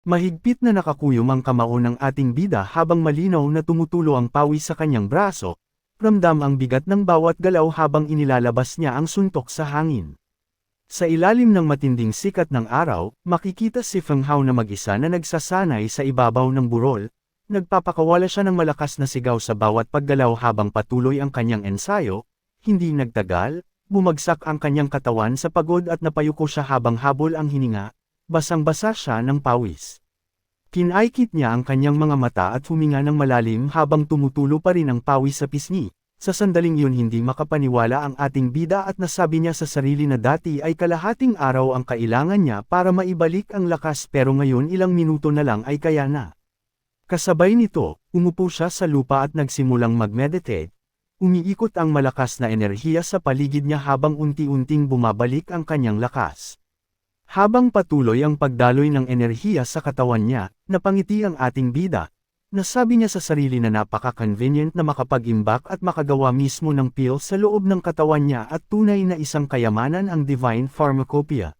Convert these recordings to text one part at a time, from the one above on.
Mahigpit na nakakuyom ang kamao ng ating bida habang malinaw na tumutulo ang pawis sa kanyang braso, ramdam ang bigat ng bawat galaw habang inilalabas niya ang suntok sa hangin. Sa ilalim ng matinding sikat ng araw, makikita si Feng Hao na mag-isa na nagsasanay sa ibabaw ng burol, nagpapakawala siya ng malakas na sigaw sa bawat paggalaw habang patuloy ang kanyang ensayo, hindi nagtagal, bumagsak ang kanyang katawan sa pagod at napayuko siya habang habol ang hininga, basang-basa siya ng pawis. Kinaikit niya ang kanyang mga mata at huminga ng malalim habang tumutulo pa rin ang pawis sa pisngi. Sa sandaling yun hindi makapaniwala ang ating bida at nasabi niya sa sarili na dati ay kalahating araw ang kailangan niya para maibalik ang lakas pero ngayon ilang minuto na lang ay kaya na. Kasabay nito, umupo siya sa lupa at nagsimulang mag-meditate. Umiikot ang malakas na enerhiya sa paligid niya habang unti-unting bumabalik ang kanyang lakas. Habang patuloy ang pagdaloy ng enerhiya sa katawan niya, napangiti ang ating bida. Nasabi niya sa sarili na napaka-convenient na makapag-imbak at makagawa mismo ng pill sa loob ng katawan niya at tunay na isang kayamanan ang Divine Pharmacopoeia.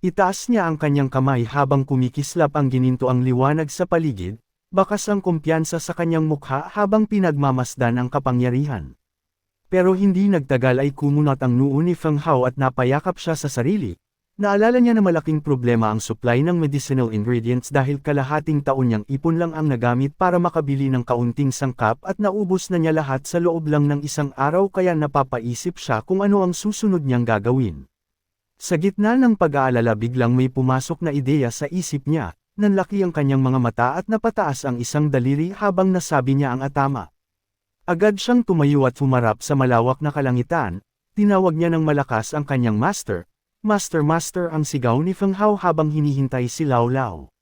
Itaas niya ang kanyang kamay habang kumikislap ang gininto ang liwanag sa paligid, bakas ang kumpiyansa sa kanyang mukha habang pinagmamasdan ang kapangyarihan. Pero hindi nagtagal ay kumunat ang noo ni Feng Hao at napayakap siya sa sarili. Naalala niya na malaking problema ang supply ng medicinal ingredients dahil kalahating taon niyang ipon lang ang nagamit para makabili ng kaunting sangkap at naubos na niya lahat sa loob lang ng isang araw kaya napapaisip siya kung ano ang susunod niyang gagawin. Sa gitna ng pag-aalala biglang may pumasok na ideya sa isip niya, nanlaki ang kanyang mga mata at napataas ang isang daliri habang nasabi niya ang atama. Agad siyang tumayo at humarap sa malawak na kalangitan, tinawag niya ng malakas ang kanyang master. Master ang sigaw ni Feng Hao habang hinihintay si Lao Lao.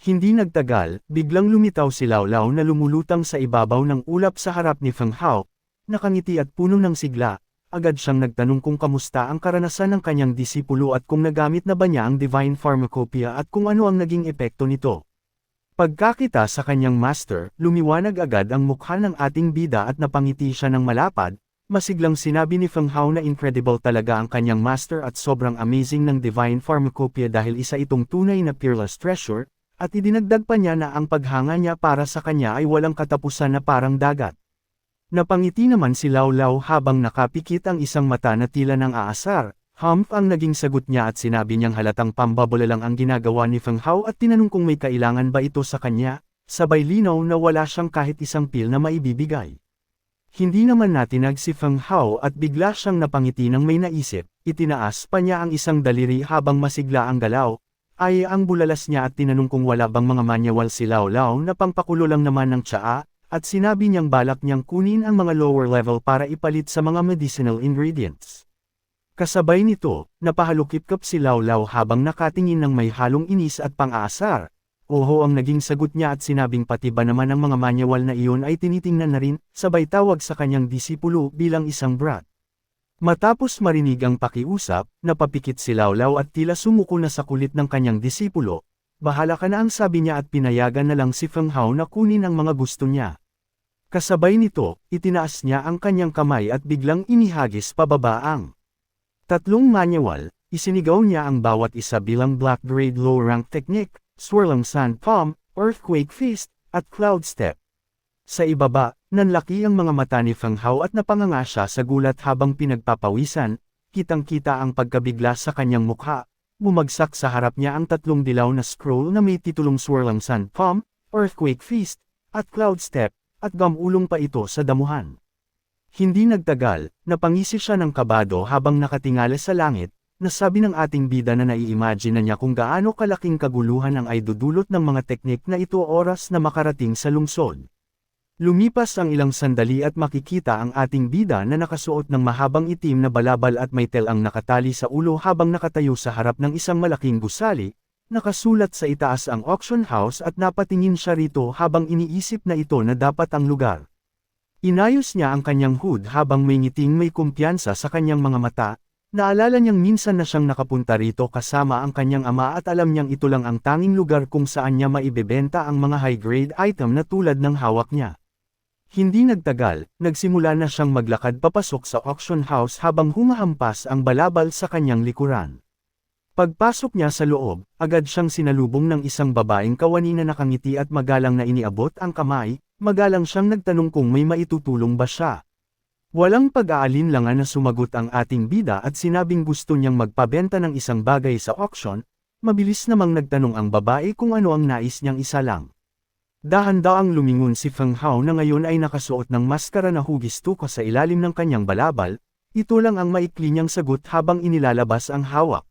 Hindi nagtagal, biglang lumitaw si Lao Lao na lumulutang sa ibabaw ng ulap sa harap ni Feng Hao, nakangiti at puno ng sigla, agad siyang nagtanong kung kamusta ang karanasan ng kanyang disipulo at kung nagamit na ba niya ang Divine Pharmacopoeia at kung ano ang naging epekto nito. Pagkakita sa kanyang master, lumiwanag agad ang mukha ng ating bida at napangiti siya ng malapad. Masiglang sinabi ni Feng Hao na incredible talaga ang kanyang master at sobrang amazing ng Divine Pharmacopoeia dahil isa itong tunay na peerless treasure, at idinagdag pa niya na ang paghanga niya para sa kanya ay walang katapusan na parang dagat. Napangiti naman si Lao Lao habang nakapikit ang isang mata na tila ng aasar, humph ang naging sagot niya at sinabi niyang halatang pambabola lang ang ginagawa ni Feng Hao at tinanong kung may kailangan ba ito sa kanya, sabay linaw na wala siyang kahit isang pill na maibibigay. Hindi naman natinag si Feng Hao at bigla siyang napangiti ng may naisip, itinaas pa niya ang isang daliri habang masigla ang galaw, ay ang bulalas niya at tinanong kung wala bang mga manyawal si Lao Lao na pangpakulo lang naman ng tsaa, at sinabi niyang balak niyang kunin ang mga lower level para ipalit sa mga medicinal ingredients. Kasabay nito, napahalukip-kap si Lao Lao habang nakatingin ng may halong inis at pang-aasar. Oho ang naging sagot niya at sinabing pati ba naman ang mga manyawal na iyon ay tinitingnan na rin, sabay tawag sa kanyang disipulo bilang isang brat. Matapos marinig ang pakiusap, napapikit si Lao Lao at tila sumuko na sa kulit ng kanyang disipulo. Bahala ka na ang sabi niya at pinayagan na lang si Feng Hao na kunin ang mga gusto niya. Kasabay nito, itinaas niya ang kanyang kamay at biglang inihagis pababa ang tatlong manyawal, isinigaw niya ang bawat isa bilang black grade low rank technique. Swirling Sand Palm, Earthquake Fist, at Cloud Step. Sa ibaba, nanlaki ang mga mata ni Feng Hao at napanganga siya sa gulat habang pinagpapawisan, kitang-kita ang pagkabigla sa kanyang mukha, bumagsak sa harap niya ang tatlong dilaw na scroll na may titulong Swirling Sand Palm, Earthquake Feast, at Cloud Step, at gamulong pa ito sa damuhan. Hindi nagtagal, napangisi siya ng kabado habang nakatingala sa langit. Nasabi ng ating bida na nai-imagine na niya kung gaano kalaking kaguluhan ang ay dudulot ng mga teknik na ito oras na makarating sa lungsod. Lumipas ang ilang sandali at makikita ang ating bida na nakasuot ng mahabang itim na balabal at may telang nakatali sa ulo habang nakatayo sa harap ng isang malaking gusali, nakasulat sa itaas ang auction house at napatingin siya rito habang iniisip na ito na dapat ang lugar. Inayos niya ang kanyang hood habang may ngiting may kumpiyansa sa kanyang mga mata. Naalala niyang minsan na siyang nakapunta rito kasama ang kanyang ama at alam niyang ito lang ang tanging lugar kung saan niya maibebenta ang mga high-grade item na tulad ng hawak niya. Hindi nagtagal, nagsimula na siyang maglakad papasok sa auction house habang humahampas ang balabal sa kanyang likuran. Pagpasok niya sa loob, agad siyang sinalubong ng isang babaeng kawani na nakangiti at magalang na iniabot ang kamay, magalang siyang nagtanong kung may maitutulong ba siya. Walang pag-aalinlangan na sumagot ang ating bida at sinabing gusto niyang magpabenta ng isang bagay sa auction, mabilis namang nagtanong ang babae kung ano ang nais niyang isalang. Dahan-daang lumingon si Feng Hao na ngayon ay nakasuot ng maskara na hugis tuko sa ilalim ng kanyang balabal, ito lang ang maikli niyang sagot habang inilalabas ang hawak.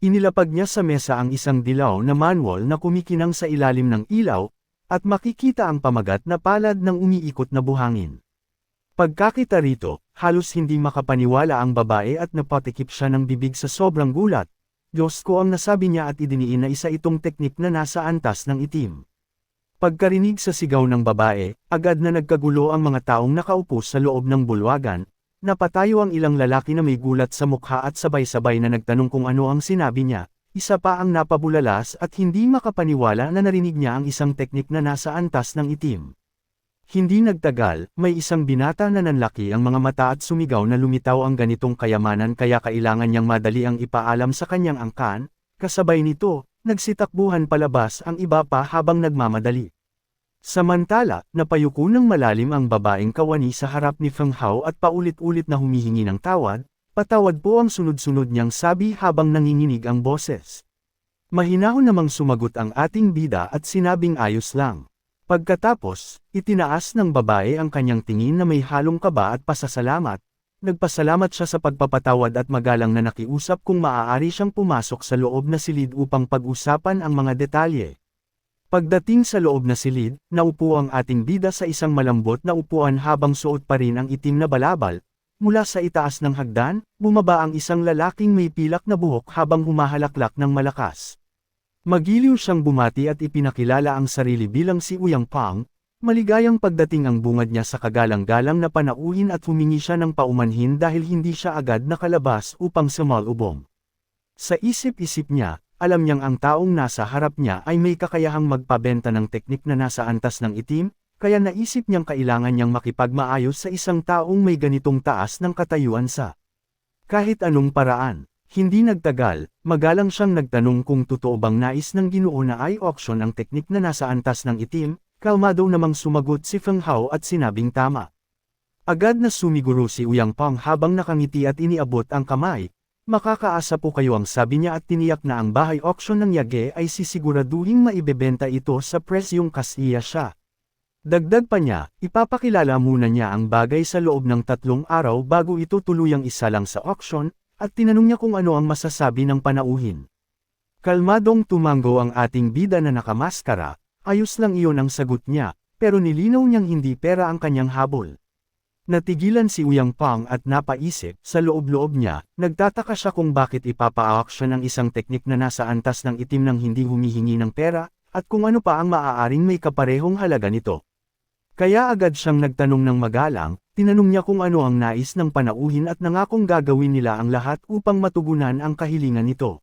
Inilapag niya sa mesa ang isang dilaw na manual na kumikinang sa ilalim ng ilaw, at makikita ang pamagat na palad ng umiikot na buhangin. Pagkakita rito, halos hindi makapaniwala ang babae at napatikip siya ng bibig sa sobrang gulat. Diyos ko ang nasabi niya at idiniin na isa itong teknik na nasa antas ng itim. Pagkarinig sa sigaw ng babae, agad na nagkagulo ang mga taong nakaupo sa loob ng bulwagan. Napatayo ang ilang lalaki na may gulat sa mukha at sabay-sabay na nagtanong kung ano ang sinabi niya, isa pa ang napabulalas at hindi makapaniwala na narinig niya ang isang teknik na nasa antas ng itim. Hindi nagtagal, may isang binata na nanlaki ang mga mata at sumigaw na lumitaw ang ganitong kayamanan kaya kailangan niyang madali ang ipaalam sa kanyang angkan, kasabay nito, nagsitakbuhan palabas ang iba pa habang nagmamadali. Samantala, napayuko ng malalim ang babaeng kawani sa harap ni Feng Hao at paulit-ulit na humihingi ng tawad, patawad po ang sunod-sunod niyang sabi habang nanginginig ang boses. Mahinahon namang sumagot ang ating bida at sinabing ayos lang. Pagkatapos, itinaas ng babae ang kanyang tingin na may halong kaba at pasasalamat, nagpasalamat siya sa pagpapatawad at magalang na nakiusap kung maaari siyang pumasok sa loob na silid upang pag-usapan ang mga detalye. Pagdating sa loob na silid, naupo ang ating bida sa isang malambot na upuan habang suot pa rin ang itim na balabal. Mula sa itaas ng hagdan, bumaba ang isang lalaking may pilak na buhok habang humahalaklak ng malakas. Magiliw siyang bumati at ipinakilala ang sarili bilang si Uyang Pang, maligayang pagdating ang bungad niya sa kagalang-galang na panauhin at humingi siya ng paumanhin dahil hindi siya agad nakalabas upang sumalubong. Sa isip-isip niya, alam niyang ang taong nasa harap niya ay may kakayahang magpabenta ng teknik na nasa antas ng itim, kaya naisip niyang kailangan niyang makipagmaayos sa isang taong may ganitong taas ng katayuan sa kahit anong paraan. Hindi nagtagal, magalang siyang nagtanong kung totoo bang nais ng Ginoo na ay auction ang teknik na nasa antas ng itim, kalmado namang sumagot si Feng Hao at sinabing tama. Agad na sumiguro si Uyang Pang habang nakangiti at iniabot ang kamay. Makakaasa po kayo ang sabi niya at tiniyak na ang bahay auction ng Yage ay sisiguraduhing maibebenta ito sa presyong kasiya siya. Dagdag pa niya, ipapakilala muna niya ang bagay sa loob ng 3 araw bago ito tuluyang isalang sa auction, at tinanong niya kung ano ang masasabi ng panauhin. Kalmadong tumango ang ating bida na nakamaskara, ayos lang iyon ang sagot niya, pero nilinaw niyang hindi pera ang kanyang habol. Natigilan si Uyang Pang at napaisip, sa loob-loob niya, nagtataka siya kung bakit ipapa-auction ang isang teknik na nasa antas ng itim nang hindi humihingi ng pera, at kung ano pa ang maaaring may kaparehong halaga nito. Kaya agad siyang nagtanong ng magalang, tinanong niya kung ano ang nais ng panauhin at nangakong gagawin nila ang lahat upang matugunan ang kahilingan nito.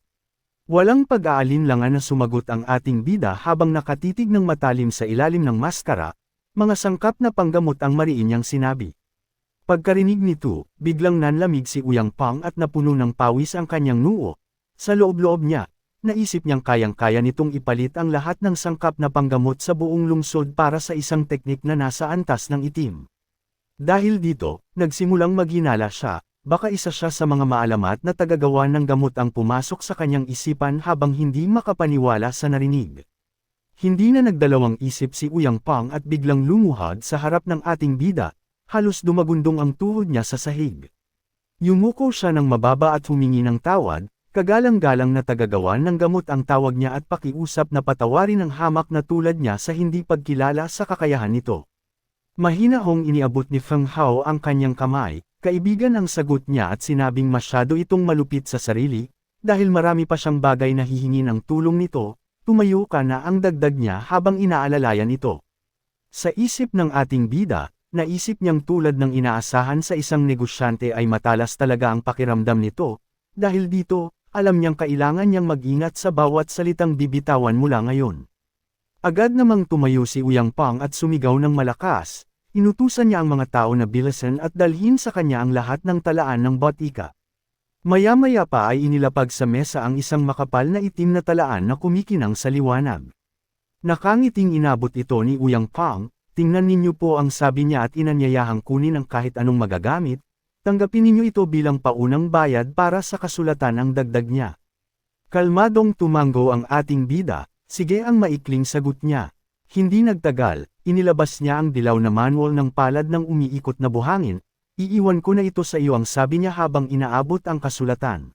Walang pag-aalinlangan na sumagot ang ating bida habang nakatitig ng matalim sa ilalim ng maskara, mga sangkap na panggamot ang mariin niyang sinabi. Pagkarinig nito, biglang nanlamig si Uyang Pang at napuno ng pawis ang kanyang noo. Sa loob-loob niya, naisip niyang kayang-kaya nitong ipalit ang lahat ng sangkap na panggamot sa buong lungsod para sa isang teknik na nasa antas ng itim. Dahil dito, nagsimulang maghinala siya, baka isa siya sa mga maalamat na tagagawa ng gamot ang pumasok sa kanyang isipan habang hindi makapaniwala sa narinig. Hindi na nagdalawang isip si Uyang Pang at biglang lumuhod sa harap ng ating bida. Halos dumagundong ang tuhod niya sa sahig. Yumuko siya ng mababa at humingi ng tawad, kagalang-galang na tagagawa ng gamot ang tawag niya at pakiusap na patawarin ang hamak na tulad niya sa hindi pagkilala sa kakayahan nito. Mahinahong iniabot ni Feng Hao ang kanyang kamay, kaibigan ang sagot niya at sinabing masyado itong malupit sa sarili, dahil marami pa siyang bagay na hihingi ng tulong nito, tumayo ka na ang dagdag niya habang inaalalayan ito. Sa isip ng ating bida, naisip niyang tulad ng inaasahan sa isang negosyante ay matalas talaga ang pakiramdam nito, dahil dito, alam niyang kailangan niyang mag-ingat sa bawat salitang bibitawan mula ngayon. Agad namang tumayo si Uyang Pang at sumigaw ng malakas, inutusan niya ang mga tao na bilisan at dalhin sa kanya ang lahat ng talaan ng botika. Maya-maya pa ay inilapag sa mesa ang isang makapal na itim na talaan na kumikinang sa liwanag. Nakangiting inabot ito ni Uyang Pang, "Tingnan ninyo po," ang sabi niya at inanyayahang kunin ang kahit anong magagamit, "Tanggapin ninyo ito bilang paunang bayad para sa kasulatan," ang dagdag niya. Kalmadong tumango ang ating bida, "Sige," ang maikling sagot niya. Hindi nagtagal, inilabas niya ang dilaw na manual ng palad ng umiikot na buhangin, "Iiwan ko na ito sa iyo," ang sabi niya habang inaabot ang kasulatan.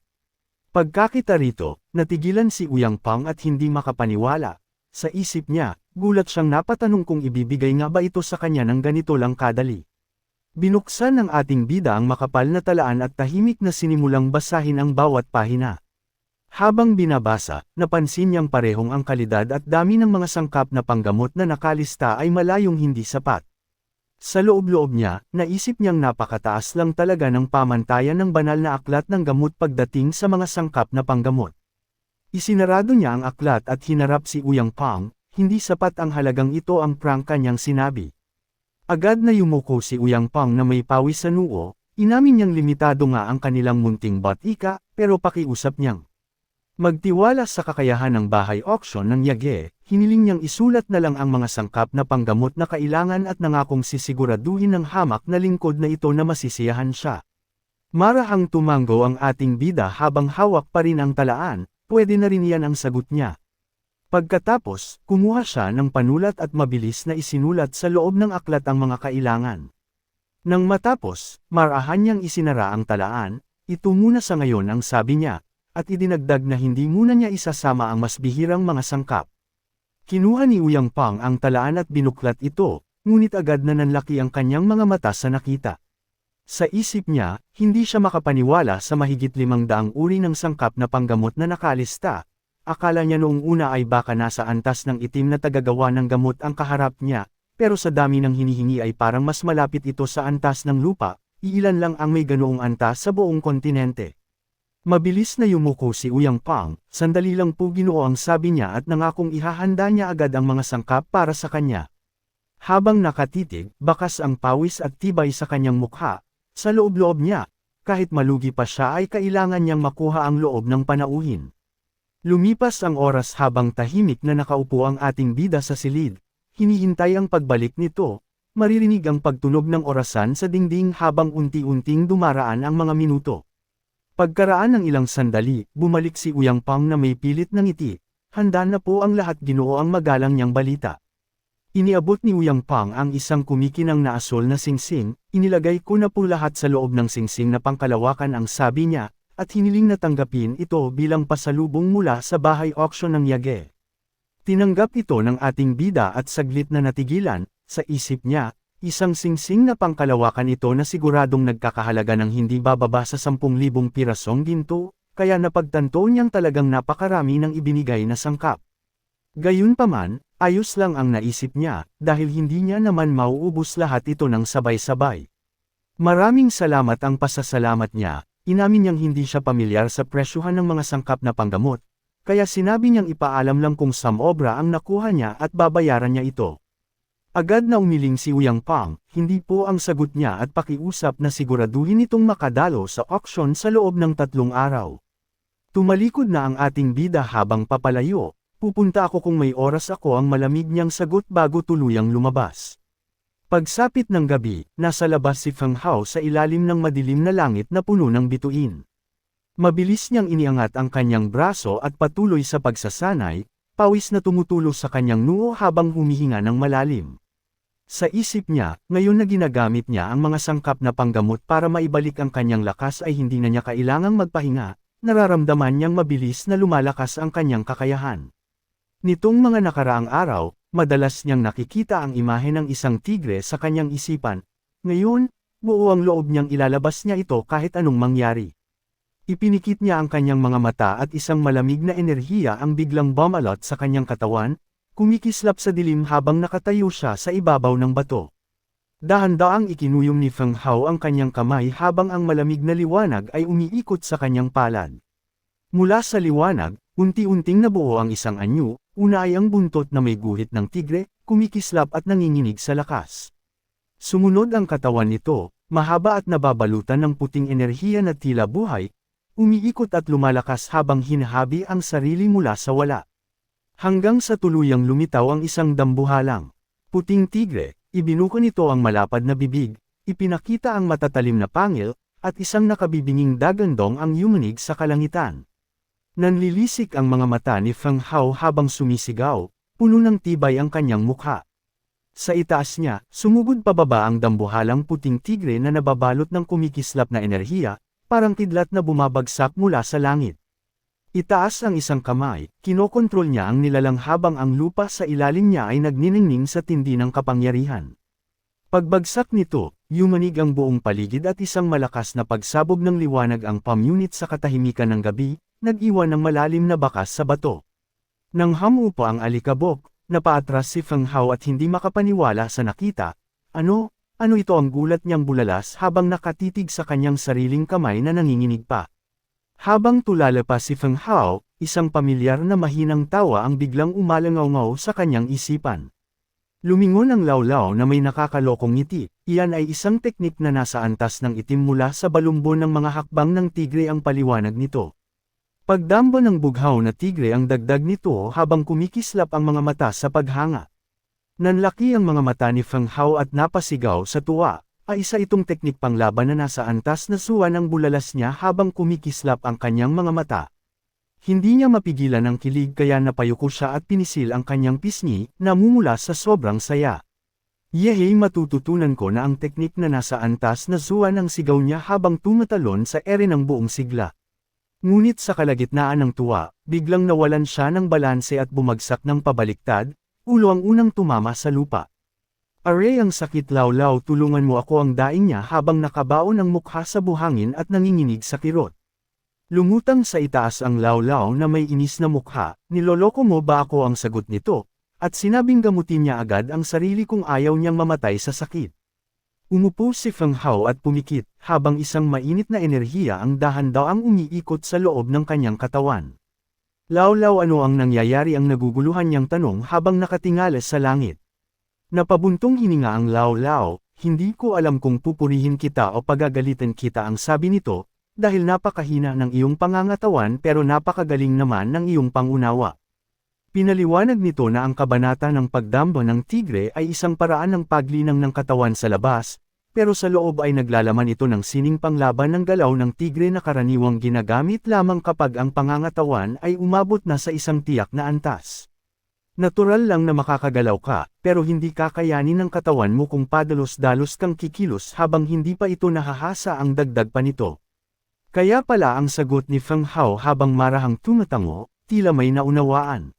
Pagkakita rito, natigilan si Uyang Pang at hindi makapaniwala. Sa isip niya, gulat siyang napatanong kung ibibigay nga ba ito sa kanya ng ganito lang kadali. Binuksan ng ating bida ang makapal na talaan at tahimik na sinimulang basahin ang bawat pahina. Habang binabasa, napansin niyang parehong ang kalidad at dami ng mga sangkap na panggamot na nakalista ay malayong hindi sapat. Sa loob-loob niya, naisip niyang napakataas lang talaga ng pamantayan ng banal na aklat ng gamot pagdating sa mga sangkap na panggamot. Isinarado niya ang aklat at hinarap si Uyang Pang, "Hindi sapat ang halagang ito," ang prangka niyang sinabi. Agad na yumuko si Uyang Pang na may pawis sa noo, inamin niyang limitado nga ang kanilang munting batika, pero pakiusap niyang magtiwala sa kakayahan ng bahay auction ng Yage, hiniling niyang isulat na lang ang mga sangkap na panggamot na kailangan at nangakong sisiguraduhin ng hamak na lingkod na ito na masisiyahan siya. Marahang tumango ang ating bida habang hawak pa rin ang talaan, "Pwede na rin yan," ang sagot niya. Pagkatapos, kumuha siya ng panulat at mabilis na isinulat sa loob ng aklat ang mga kailangan. Nang matapos, marahan niyang isinara ang talaan, "Ito muna sa ngayon," ang sabi niya, at idinagdag na hindi muna niya isasama ang mas bihirang mga sangkap. Kinuha ni Uyang Pang ang talaan at binuklat ito, ngunit agad na nanlaki ang kanyang mga mata sa nakita. Sa isip niya, hindi siya makapaniwala sa mahigit 500 uri ng sangkap na panggamot na nakalista. Akala niya noong una ay baka nasa antas ng itim na tagagawa ng gamot ang kaharap niya, pero sa dami ng hinihingi ay parang mas malapit ito sa antas ng lupa, iilan lang ang may ganoong antas sa buong kontinente. Mabilis na yumuko si Uyang Pang, "Sandali lang po, Ginoo," ang sabi niya at nangakong ihahanda niya agad ang mga sangkap para sa kanya. Habang nakatitig, bakas ang pawis at tibay sa kanyang mukha. Sa loob-loob niya, kahit malugi pa siya ay kailangan niyang makuha ang loob ng panauhin. Lumipas ang oras habang tahimik na nakaupo ang ating bida sa silid. Hinihintay ang pagbalik nito. Maririnig ang pagtunog ng orasan sa dingding habang unti-unting dumaraan ang mga minuto. Pagkaraan ng ilang sandali, bumalik si Uyang Pang na may pilit na ngiti. "Handa na po ang lahat, Ginoo," ang magalang niyang balita. Iniabot ni Uyang Pang ang isang kumikinang na asol na singsing, "Inilagay ko na po lahat sa loob ng singsing na pangkalawakan," ang sabi niya, at hiniling na tanggapin ito bilang pasalubong mula sa bahay auction ng Yage. Tinanggap ito ng ating bida at saglit na natigilan, sa isip niya, isang singsing na pangkalawakan ito na siguradong nagkakahalaga ng hindi bababa sa 10,000 pirasong ginto, kaya napagtanto niyang talagang napakarami ng ibinigay na sangkap. Gayunpaman, ayos lang ang naisip niya, dahil hindi niya naman mauubos lahat ito ng sabay-sabay. Maraming salamat ang pasasalamat niya, inamin niyang hindi siya pamilyar sa presyuhan ng mga sangkap na panggamot, kaya sinabi niyang ipaalam lang kung samobra ang nakuha niya at babayaran niya ito. Agad na umiling si Uyang Pang, "Hindi po," ang sagot niya at pakiusap na siguraduhin itong makadalo sa auction sa loob ng 3 araw. Tumalikod na ang ating bida habang papalayo. "Pupunta ako kung may oras ako," ang malamig niyang sagot bago tuluyang lumabas. Pagsapit ng gabi, nasa labas si Feng Hao sa ilalim ng madilim na langit na puno ng bituin. Mabilis niyang iniangat ang kanyang braso at patuloy sa pagsasanay, pawis na tumutulo sa kanyang noo habang humihinga ng malalim. Sa isip niya, ngayon na ginagamit niya ang mga sangkap na panggamot para maibalik ang kanyang lakas ay hindi na niya kailangang magpahinga, nararamdaman niyang mabilis na lumalakas ang kanyang kakayahan. Nitong mga nakaraang araw, madalas niyang nakikita ang imahe ng isang tigre sa kanyang isipan. Ngayon, buo ang loob niyang ilalabas niya ito kahit anong mangyari. Ipinikit niya ang kanyang mga mata at isang malamig na enerhiya ang biglang bumalot sa kanyang katawan, kumikislap sa dilim habang nakatayo siya sa ibabaw ng bato. Dahan-daang ikinuyom ni Feng Hao ang kanyang kamay habang ang malamig na liwanag ay umiikot sa kanyang palad. Mula sa liwanag, unti-unting nabuo ang isang anyo, una ay ang buntot na may guhit ng tigre, kumikislap at nanginginig sa lakas. Sumunod ang katawan nito, mahaba at nababalutan ng puting enerhiya na tila buhay, umiikot at lumalakas habang hinahabi ang sarili mula sa wala. Hanggang sa tuluyang lumitaw ang isang dambuhalang puting tigre, ibinuko nito ang malapad na bibig, ipinakita ang matatalim na pangil, at isang nakabibinging dagandong ang yumanig sa kalangitan. Nanlilisik ang mga mata ni Feng Hao habang sumisigaw, puno ng tibay ang kanyang mukha. Sa itaas niya, sumugod pababa ang dambuhalang puting tigre na nababalot ng kumikislap na enerhiya, parang kidlat na bumabagsak mula sa langit. Itaas ang isang kamay, kinokontrol niya ang nilalang habang ang lupa sa ilalim niya ay nagniningning sa tindi ng kapangyarihan. Pagbagsak nito, yumanig ang buong paligid at isang malakas na pagsabog ng liwanag ang pamunit sa katahimikan ng gabi, nag-iwan ng malalim na bakas sa bato. Nang hamupa ang alikabok, napaatras si Feng Hao at hindi makapaniwala sa nakita. Ano ito ang gulat niyang bulalas habang nakatitig sa kanyang sariling kamay na nanginginig pa. Habang tulala pa si Feng Hao, isang pamilyar na mahinang tawa ang biglang umalangaw-ngaw sa kanyang isipan. Lumingon ang lawlaw na may nakakalokong ngiti, iyan ay isang teknik na nasa antas ng itim mula sa balumbon ng mga hakbang ng tigre ang paliwanag nito. Pagdambo ng bughaw na tigre ang dagdag nito habang kumikislap ang mga mata sa paghanga. Nanlaki ang mga mata ni Feng Hao at napasigaw sa tuwa, ay isa itong teknik panglaban na nasa antas na suwan ang bulalas niya habang kumikislap ang kanyang mga mata. Hindi niya mapigilan ang kilig kaya napayuko siya at pinisil ang kanyang pisngi, namumula sa sobrang saya. Yehey, matututunan ko na ang teknik na nasa antas na suwan ang sigaw niya habang tumatalon sa ere ng buong sigla. Ngunit sa kalagitnaan ng tuwa, biglang nawalan siya ng balanse at bumagsak ng pabaliktad, ulo ang unang tumama sa lupa. Aray, ang sakit, lawlaw, tulungan mo ako, ang daing niya habang nakabaon ang mukha sa buhangin at nanginginig sa kirot. Lumutang sa itaas ang lawlaw na may inis na mukha, niloloko mo ba ako, ang sagot nito, at sinabing gamutin niya agad ang sarili kung ayaw niyang mamatay sa sakit. Umupo si Feng Hao at pumikit, habang isang mainit na enerhiya ang dahan-daang umiikot sa loob ng kanyang katawan. Lawlaw, ano ang nangyayari, ang naguguluhan niyang tanong habang nakatingala sa langit. Napabuntong hininga ang lawlaw, hindi ko alam kung pupurihin kita o pagagalitan kita, ang sabi nito, dahil napakahina ng iyong pangangatawan pero napakagaling naman ng iyong pangunawa. Pinaliwanag nito na ang kabanata ng pagdambo ng tigre ay isang paraan ng paglinang ng katawan sa labas, pero sa loob ay naglalaman ito ng sining panglaban ng galaw ng tigre na karaniwang ginagamit lamang kapag ang pangangatawan ay umabot na sa isang tiyak na antas. Natural lang na makakagalaw ka, pero hindi kakayanin ng katawan mo kung padalos-dalos kang kikilos habang hindi pa ito nahahasa, ang dagdag pa nito. Kaya pala ang sagot ni Feng Hao habang marahang tumatango, tila may naunawaan.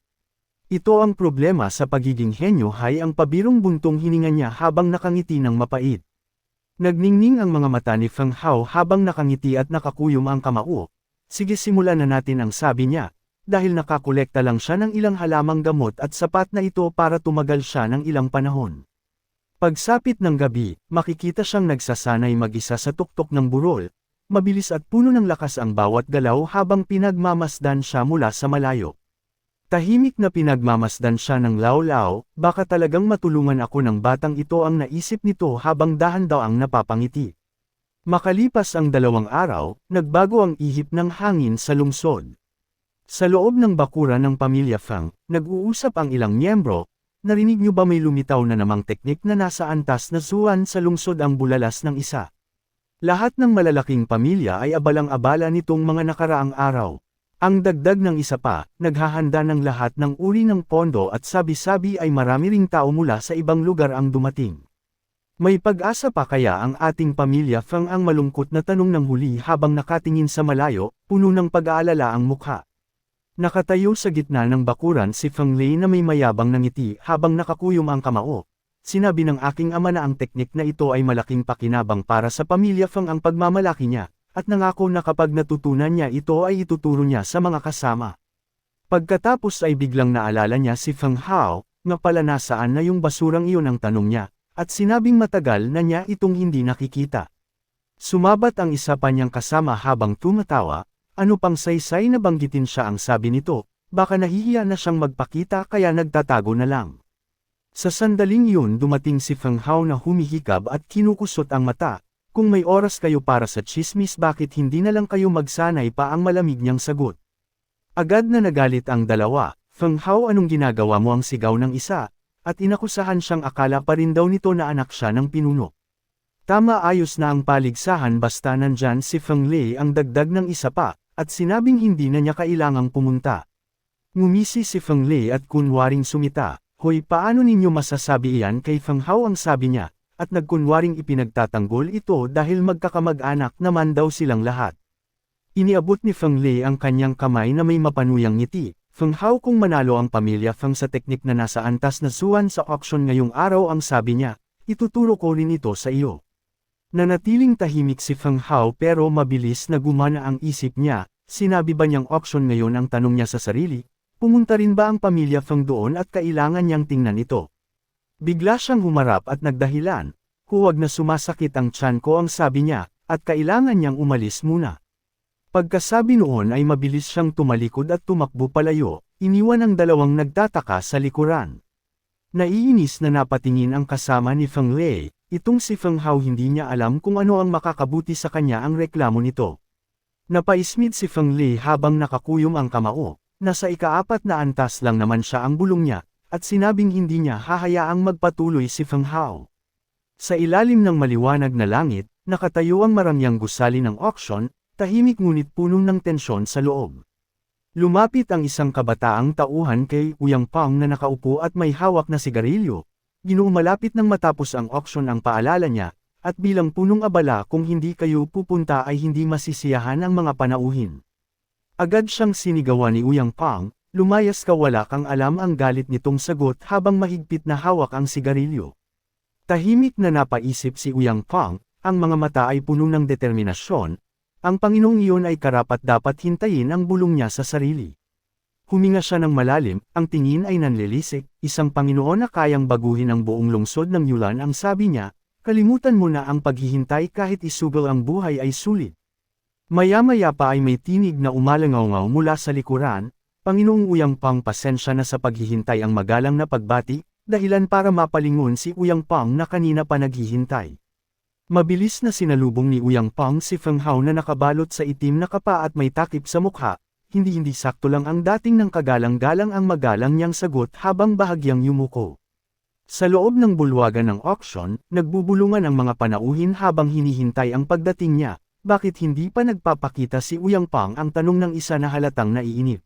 Ito ang problema sa pagiging henyo, hay ang pabirong buntong hininga niya habang nakangiti ng mapait. Nagningning ang mga mata ni Feng Hao habang nakangiti at nakakuyom ang kamao. Sige, simulan na natin, ang sabi niya, dahil nakakolekta lang siya ng ilang halamang gamot at sapat na ito para tumagal siya ng ilang panahon. Pagsapit ng gabi, makikita siyang nagsasanay mag-isa sa tuktok ng burol. Mabilis at puno ng lakas ang bawat galaw habang pinagmamasdan siya mula sa malayo. Tahimik na pinagmamasdan siya ng lawlaw, baka talagang matulungan ako ng batang ito, ang naisip nito habang dahan-daang napapangiti. Makalipas ang 2 araw, nagbago ang ihip ng hangin sa lungsod. Sa loob ng bakuran ng pamilya Feng, nag-uusap ang ilang miyembro. Narinig niyo ba may lumitaw na namang teknik na nasa antas na suwan sa lungsod, ang bulalas ng isa? Lahat ng malalaking pamilya ay abalang-abala nitong mga nakaraang araw. Ang dagdag ng isa pa, naghahanda ng lahat ng uri ng pondo at sabi-sabi ay marami ring tao mula sa ibang lugar ang dumating. May pag-asa pa kaya ang ating pamilya Feng, ang malungkot na tanong ng huli habang nakatingin sa malayo, puno ng pag-aalala ang mukha. Nakatayo sa gitna ng bakuran si Feng Lei na may mayabang na ngiti habang nakakuyom ang kamao. Sinabi ng aking ama na ang teknik na ito ay malaking pakinabang para sa pamilya Feng, ang pagmamalaki niya, at nangako na kapag natutunan niya ito ay ituturo niya sa mga kasama. Pagkatapos ay biglang naalala niya si Feng Hao, nga pala nasaan na yung basurang iyon, ang tanong niya, at sinabing matagal na niya itong hindi nakikita. Sumabat ang isa pa niyang kasama habang tumatawa, ano pang saysay na banggitin siya, ang sabi nito, baka nahihiya na siyang magpakita kaya nagtatago na lang. Sa sandaling yun dumating si Feng Hao na humihikab at kinukusot ang mata, Kung may oras kayo para sa chismis, bakit hindi na lang kayo magsanay pa, ang malamig niyang sagot. Agad na nagalit ang dalawa. Feng Hao, anong ginagawa mo, ang sigaw ng isa, at inakusahan siyang akala pa rin daw nito na anak siya ng pinuno. Tama, ayos na ang paligsahan, basta nandyan si Feng Lei, ang dagdag ng isa pa, at sinabing hindi na niya kailangang pumunta. Ngumisi si Feng Lei at kunwaring sumita. Hoy, paano ninyo masasabi iyan kay Feng Hao, ang sabi niya, at nagkunwaring ipinagtatanggol ito dahil magkakamag-anak naman daw silang lahat. Iniabot ni Feng Lei ang kanyang kamay na may mapanuyang ngiti. Feng Hao, kung manalo ang pamilya Feng sa teknik na nasa antas na suwan sa auction ngayong araw, ang sabi niya, ituturo ko rin ito sa iyo. Nanatiling tahimik si Feng Hao pero mabilis na gumana ang isip niya. Sinabi ba niyang auction ngayon, ang tanong niya sa sarili? Pumunta rin ba ang pamilya Feng doon at kailangan niyang tingnan ito? Bigla siyang humarap at nagdahilan. Huwag na, sumasakit ang tiyan ko, ang sabi niya, at kailangan niyang umalis muna. Pagkasabi noon ay mabilis siyang tumalikod at tumakbo palayo, iniwan ang dalawang nagtataka sa likuran. Naiinis na napatingin ang kasama ni Feng Lei, itong si Feng Hao, hindi niya alam kung ano ang makakabuti sa kanya ang reklamo nito. Napaismid si Feng Lei habang nakakuyom ang kamao, nasa ika-4 na antas lang naman siya ang bulong niya, at sinabing hindi niya hahayaang magpatuloy si Feng Hao. Sa ilalim ng maliwanag na langit, nakatayo ang marangyang gusali ng auction, tahimik ngunit puno ng tensyon sa loob. Lumapit ang isang kabataang tauhan kay Ouyang Pang na nakaupo at may hawak na sigarilyo. Ginumalapit ng matapos ang auction ang paalala niya, at bilang punong abala, kung hindi kayo pupunta ay hindi masisiyahan ang mga panauhin. Agad siyang sinigawan ni Ouyang Pang, lumayas ka, wala kang alam, ang galit nitong sagot habang mahigpit na hawak ang sigarilyo. Tahimik na napaisip si Ouyang Pang, ang mga mata ay puno ng determinasyon. Ang Panginoong iyon ay karapat-dapat hintayin ang bulong niya sa sarili. Huminga siya ng malalim, ang tingin ay nanlilisik, isang Panginoon na kayang baguhin ang buong lungsod ng Yulan, ang sabi niya, kalimutan mo na ang paghihintay, kahit isugal ang buhay ay sulit. Maya-maya pa ay may tinig na umalangaw mula sa likuran. Panginoong Ouyang Pang, pasensya na sa paghihintay, ang magalang na pagbati, dahilan para mapalingon si Ouyang Pang na kanina pa naghihintay. Mabilis na sinalubong ni Ouyang Pang si Feng Hao na nakabalot sa itim na kapa at may takip sa mukha, hindi sakto lang ang dating ng kagalang-galang ang magalang niyang sagot habang bahagyang yumuko. Sa loob ng bulwagan ng auction, nagbubulungan ang mga panauhin habang hinihintay ang pagdating niya. Bakit hindi pa nagpapakita si Ouyang Pang, ang tanong ng isa na halatang naiinip.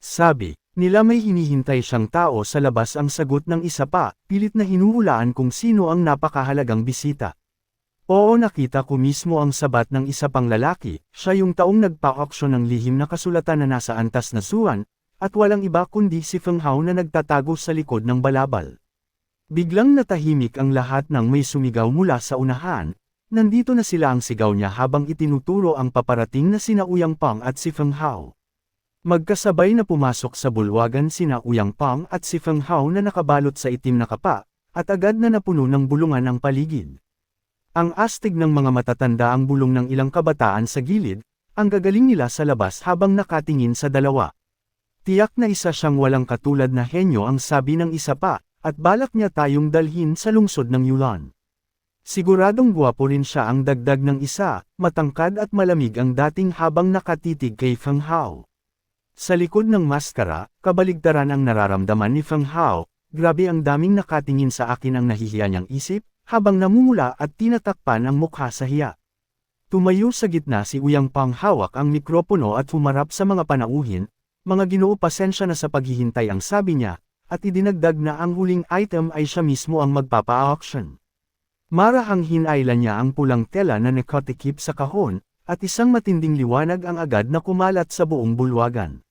Sabi nila may hinihintay siyang tao sa labas, ang sagot ng isa pa, pilit na hinuhulaan kung sino ang napakahalagang bisita. Oo, nakita ko mismo ang sabat ng isa pang lalaki, siya yung taong nagpa-auction ng lihim na kasulatan na nasa antas na suwan, at walang iba kundi si Feng Hao na nagtatago sa likod ng balabal. Biglang natahimik ang lahat nang may sumigaw mula sa unahan. Nandito na sila, ang sigaw niya habang itinuturo ang paparating na sina Ouyang Pang at si Feng Hao. Magkasabay na pumasok sa bulwagan sina Ouyang Pang at si Feng Hao na nakabalot sa itim na kapa, at agad na napuno ng bulungan ang paligid. Ang astig ng mga matatanda ang bulong ng ilang kabataan sa gilid, ang gagaling nila sa labas habang nakatingin sa dalawa. Tiyak na isa siyang walang katulad na henyo, ang sabi ng isa pa, at balak niya tayong dalhin sa lungsod ng Yulan. Siguradong gwapo rin siya, ang dagdag ng isa, matangkad at malamig ang dating habang nakatitig kay Feng Hao. Sa likod ng maskara, kabaligtaran ang nararamdaman ni Feng Hao, grabe ang daming nakatingin sa akin, ang nahihiya niyang isip, habang namumula at tinatakpan ang mukha sa hiya. Tumayo sa gitna si Ouyang Pang, hawak ang mikropono at humarap sa mga panauhin. Mga Ginoo, pasensya na sa paghihintay, ang sabi niya, at idinagdag na ang huling item ay siya mismo ang magpapa-auction. Marahang hinailan niya ang pulang tela na nakatikip sa kahon, at isang matinding liwanag ang agad na kumalat sa buong bulwagan.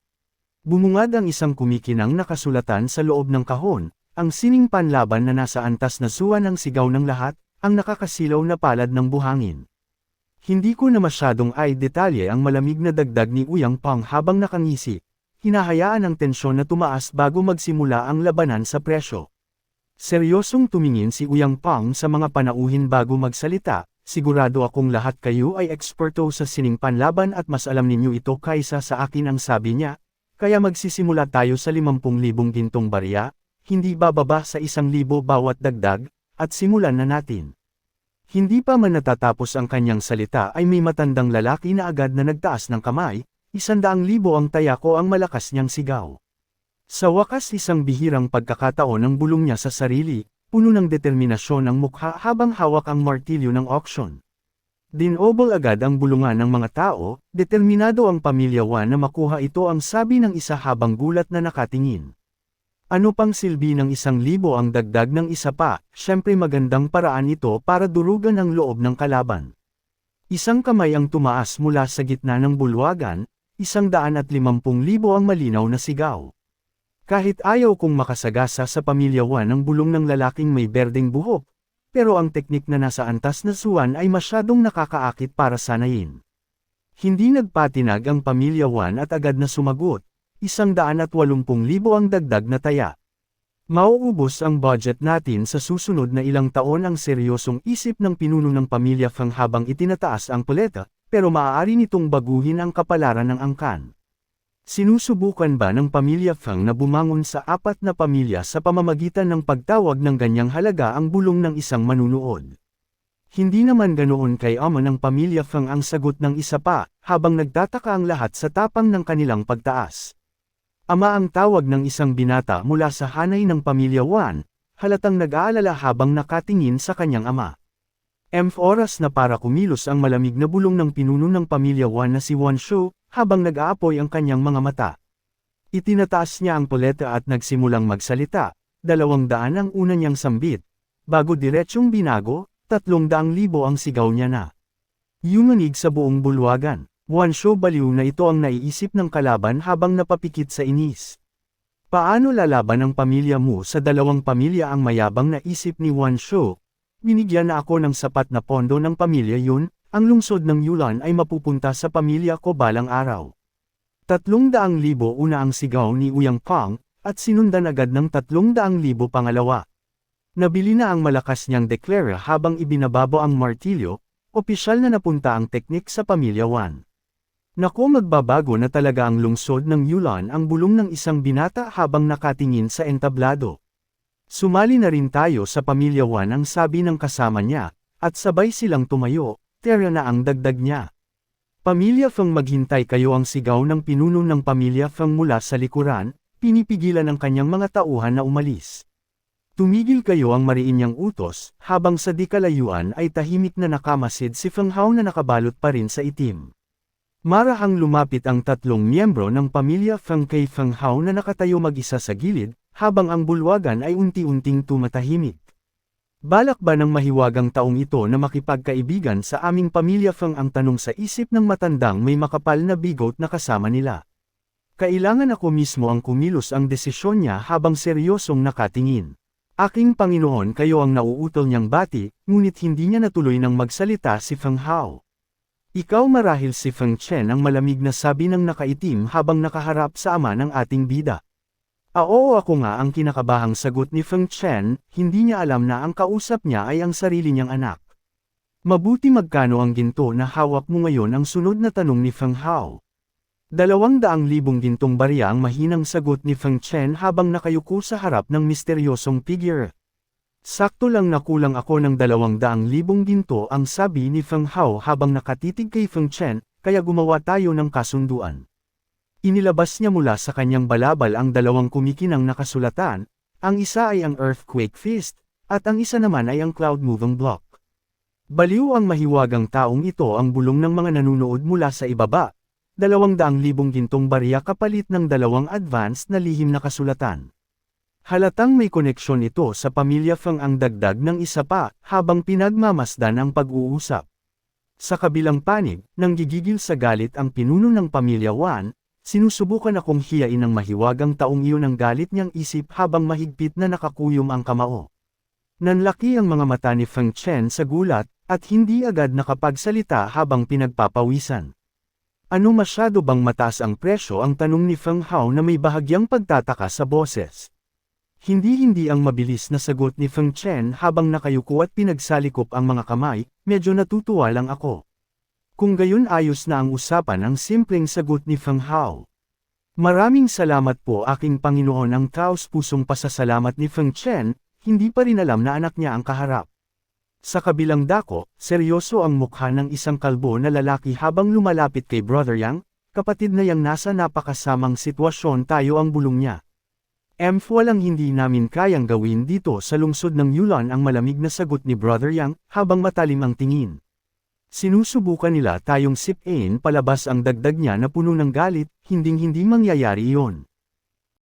Bumungad ang isang kumikinang nakasulatan sa loob ng kahon, ang sining panlaban na nasa antas na suwan, ang sigaw ng lahat, ang nakakasilaw na palad ng buhangin. Hindi ko na masyadong ay detalye ang malamig na dagdag ni Ouyang Pang habang nakangisi, hinahayaan ang tensyon na tumaas bago magsimula ang labanan sa presyo. Seryosong tumingin si Ouyang Pang sa mga panauhin bago magsalita, sigurado akong lahat kayo ay eksperto sa sining panlaban at mas alam ninyo ito kaysa sa akin, ang sabi niya, kaya magsisimula tayo sa 50,000 gintong barya, hindi bababa sa 1,000 bawat dagdag, at simulan na natin. Hindi pa man natatapos ang kanyang salita ay may matandang lalaki na agad na nagtaas ng kamay, 100,000 ang tayak o ang malakas niyang sigaw. Sa wakas isang bihirang pagkakataon ang bulong niya sa sarili, puno ng determinasyon ang mukha habang hawak ang martilyo ng auction. Dinobol agad ang bulungan ng mga tao, determinado ang pamilya Wan na makuha ito ang sabi ng isa habang gulat na nakatingin. Ano pang silbi ng 1,000 ang dagdag ng isa pa, syempre magandang paraan ito para durugan ang loob ng kalaban. Isang kamay ang tumaas mula sa gitna ng bulwagan, 150,000 ang malinaw na sigaw. Kahit ayaw kong makasagasa sa pamilya Wan ang bulong ng lalaking may berdeng buhok, pero ang teknik na nasa antas na suwan ay masyadong nakakaakit para sanayin. Hindi nagpatinag ang pamilya Wan at agad na sumagot. 180,000 ang dagdag na taya. Mauubos ang budget natin sa susunod na ilang taon ang seryosong isip ng pinuno ng pamilya Fang habang itinataas ang paleta, pero maaari nitong baguhin ang kapalaran ng angkan. Sinusubukan ba ng pamilya Fang na bumangon sa 4 na pamilya sa pamamagitan ng pagtawag ng ganyang halaga ang bulong ng isang manunood? Hindi naman ganoon kay ama ng pamilya Fang ang sagot ng isa pa, habang nagtataka ang lahat sa tapang ng kanilang pagtaas. Ama ang tawag ng isang binata mula sa hanay ng pamilya Wan, halatang nag-aalala habang nakatingin sa kanyang ama. Oras na para kumilos ang malamig na bulong ng pinuno ng pamilya Wan na si Wan Shou, habang nag-aapoy ang kanyang mga mata. Itinataas niya ang paleta at nagsimulang magsalita, 200 ang una niyang sambit. Bago diretsyong binago, 300,000 ang sigaw niya na. Yumanig sa buong bulwagan. Wan Shou baliw na ito ang naiisip ng kalaban habang napapikit sa inis. Paano lalaban ang pamilya mo sa 2 pamilya ang mayabang na isip ni Wan Shou? Binigyan na ako ng sapat na pondo ng pamilya yun, ang lungsod ng Yulan ay mapupunta sa pamilya ko balang araw. 300,000 una ang sigaw ni Uyang Pang, at sinundan agad ng 300,000 pangalawa. Nabili na ang malakas niyang deklara habang ibinababo ang martilyo, opisyal na napunta ang teknik sa pamilya Wan. Naku magbabago na talaga ang lungsod ng Yulan ang bulong ng isang binata habang nakatingin sa entablado. Sumali na rin tayo sa pamilya Wan ang sabi ng kasama niya, at sabay silang tumayo, tera na ang dagdag niya. Pamilya Fang maghintay kayo ang sigaw ng pinuno ng pamilya Fang mula sa likuran, pinipigilan ang kanyang mga tauhan na umalis. Tumigil kayo ang mariin niyang utos, habang sa di kalayuan ay tahimik na nakamasid si Feng Hao na nakabalot pa rin sa itim. Marahang lumapit ang 3 miyembro ng pamilya Feng kay Feng Hao na nakatayo mag-isa sa gilid, habang ang bulwagan ay unti-unting tumatahimik. Balak ba ng mahiwagang taong ito na makipagkaibigan sa aming pamilya Feng ang tanong sa isip ng matandang may makapal na bigot na kasama nila. Kailangan ako mismo ang kumilos ang desisyon niya habang seryosong nakatingin. Aking Panginoon kayo ang nauutol niyang bati, ngunit hindi niya natuloy ng magsalita si Feng Hao. Ikaw marahil si Feng Chen ang malamig na sabi ng nakaitim habang nakaharap sa ama ng ating bida. Oo ako nga ang kinakabahang sagot ni Feng Chen, hindi niya alam na ang kausap niya ay ang sarili niyang anak. Mabuti magkano ang ginto na hawak mo ngayon ang sunod na tanong ni Feng Hao. 200,000 gintong barya ang mahinang sagot ni Feng Chen habang nakayuko sa harap ng misteryosong figure. Sakto lang nakulang ako ng 200,000 ginto ang sabi ni Feng Hao habang nakatitig kay Feng Chen, kaya gumawa tayo ng kasunduan. Inilabas niya mula sa kanyang balabal ang 2 kumikinang nakasulatan, ang isa ay ang Earthquake Fist, at ang isa naman ay ang Cloud Moving Block. Baliw ang mahiwagang taong ito ang bulong ng mga nanunood mula sa ibaba, 200,000 gintong barya kapalit ng 2 advanced na lihim na kasulatan. Halatang may koneksyon ito sa pamilya Feng ang dagdag ng isa pa, habang pinagmamasdan ang pag-uusap. Sa kabilang panig, nang gigigil sa galit ang pinuno ng pamilya Wan, sinusubukan akong hiyain ng mahiwagang taong iyon ang galit niyang isip habang mahigpit na nakakuyom ang kamao. Nanlaki ang mga mata ni Feng Chen sa gulat, at hindi agad nakapagsalita habang pinagpapawisan. Ano masyado bang mataas ang presyo ang tanong ni Feng Hao na may bahagyang pagtataka sa boses. Hindi ang mabilis na sagot ni Feng Chen habang nakayuko at pinagsalikop ang mga kamay, medyo natutuwa lang ako. Kung gayon ayos na ang usapan ang simpleng sagot ni Feng Hao. Maraming salamat po aking Panginoon ang taos pusong pasasalamat ni Feng Chen, hindi pa rin alam na anak niya ang kaharap. Sa kabilang dako, seryoso ang mukha ng isang kalbo na lalaki habang lumalapit kay Brother Yang, kapatid na Yang nasa napakasamang sitwasyon tayo ang bulong niya. Walang hindi namin kayang gawin dito sa lungsod ng Yulon ang malamig na sagot ni Brother Yang, habang matalim ang tingin. Sinusubukan nila tayong sipain palabas ang dagdag niya na puno ng galit, hinding-hindi mangyayari iyon.